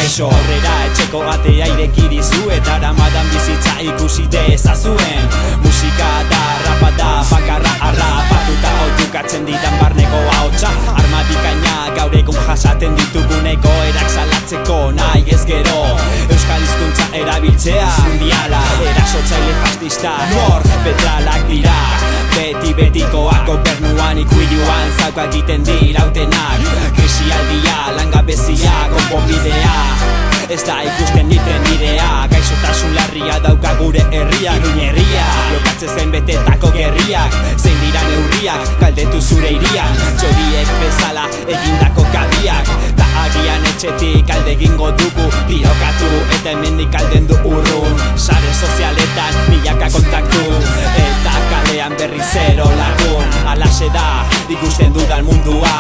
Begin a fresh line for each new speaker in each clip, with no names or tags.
Kaixo aurrera etxeko atea ireki dizu eta aramadan bizitza ikusi dezazuen. Musika da, rapa da, bakarra harrapatuta oiukatzen didan barneko ahotsa. Armadikaina gaur egun jasaten dituguneko erak salatzeko nahi ez gero. Euskal hizkuntza erabiltzea mundiala, erasotzaile fascista nor petralak dira. Beti betikoak gobernuan ikuiluan zauka egiten dirautenak. Krisialdia, langabezia, konponbidea ez da ikusten nitren nirea. Gaixotasun larria dauka gure herriak, Iruin herria lokatzen zen betetako gerriak. Zein dira neurriak, galdetu zure irian. Txoriek bezala egindako kabiak. Ta agian etxetik alde egingo dugu tirokatu eta hemendik alden du urrun. Sare sozialetan milaka kontaktu eta kalean berri zero lagun. Alaxe da ikusten dudan mundua,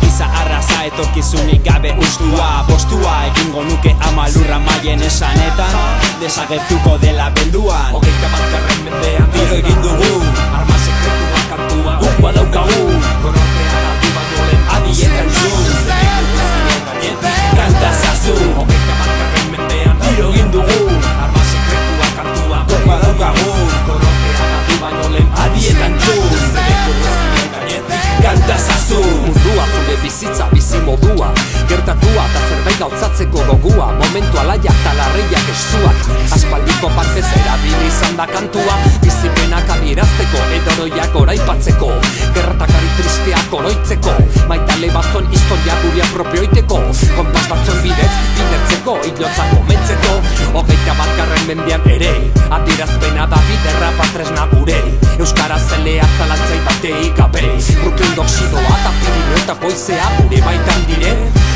giza arraza etorkizunik gabe ustua. Postua egingo nuke amalurra maien esanetan, desagertuko dela belduan.
Hogeita batgarren mendean
tiro egin dugu,
arma sekretuak kantua
guk badaukagu.
Konortea galdu baino lehen
Adietan zuen
guztien gainetik
kanta zazu.
Hogeita batgarren mendean
tiro egin dugu,
arma sekretuak kantua
guk badaukagu.
Konortea galdu baino lehen
Adietan zuen
guztien gainetik
kanta zazu.
Mundua zure bizitza bizi modua, gertatua eta zerbait gauzatzeko gogua. Momentu alaiak eta larreiak estuak, aspaldiko partez erabili izan da kantua. Bizipenak adierazteko, edoroiak oraipatzeko, gertakari tristeak oroitzeko, maitale batzon historia guria propioiteko, konpas batzon bidez bidertzeko, hilotza komentzeko. Hogeita batgarren mendean ere, adierazpena da biderra patresna gure. Euskara zelea zalantzai batei gabe, Brooklyn doksidoa eta Pirineo eta poizea gure baitan dire.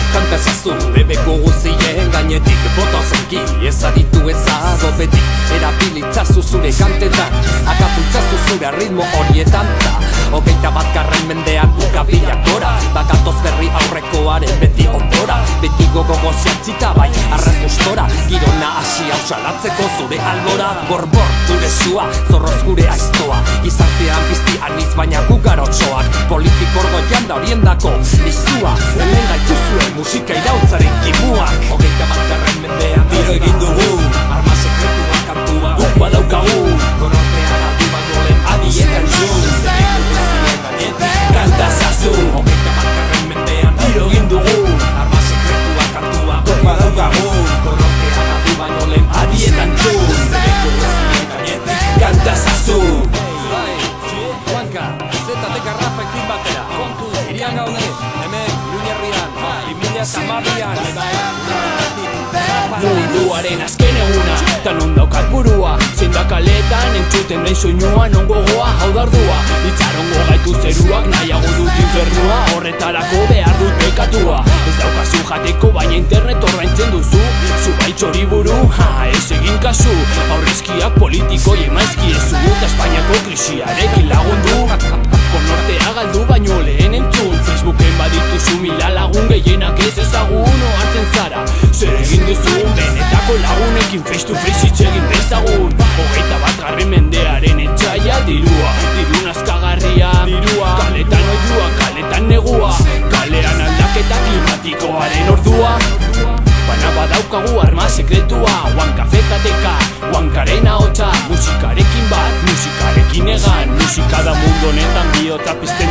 Kanta ezazu bebeko guzien gainetik bota zenki, ez aditu ezago betik, erabilitzazu zure kantetan, akatutzazu zure ritmo horietan da. Hogeita batgarren mendean ukabilak gora, bakatoz berri aurrekoaren beti ondora. Beti gogogo ziantzita bai arraz gustora, girona hasi hau salatzeko zure albora. Gorbor gure sua, zorroz gure aiztoa, gizartean pizti aniz baina gugarotxoak. Politikor goian da oriendako izua, hemen gaitu zuen musika irautzaren kimuak. Hogeita batgarren mendean
tiro egin dugu,
arma sekretuak kantua
guk badaukagu.
Konortea galdu baino lehen
Adietan zuen kanta zazu.
Hogeita batgarren mendean
tiro egin dugu,
arma sekretuak kantua
guk badaukagu.
Konortea galdu baino lehen
Adietan zuen kanta zazu.
Juanka, zetateka rapekin batera irian gaude, hemen, Iruin herrian 2012an
Munduaren azken eguna, ta non daukat burua. Zein da kaletan entzuten den soinua, non gogoa hau dardua. Itxarongo gaitu zeruak nahiago dut infernua, horretarako behar dut bekatua. Ez daukazu jateko baina internet ordaintzen duzu, zu baitxori buru, ez egin kasu. Aurrezkiak politiko emaizki ez zu, eta Espainiako krisiarekin lagundu. Konortea galdu baino lehen entzun, Facebooken badituzu mila lagun, gehienak ez ezagun ohartzen zara. Zer egin duzun, benetako lagunekin face to face hitz egin bezagun. Hogeita batgarren mendearen etxaia dirua, diru nazkagarria, dirua. Kaletan oiua, kaletan negua, kalean aldaketa klimatikoaren ordua. Baina badaukagu arma sekretua, Huankafetateka, Huankaren ahotsa. Musikarekin bat, musikarekin egan, musika da mundu honetan bihotza pizten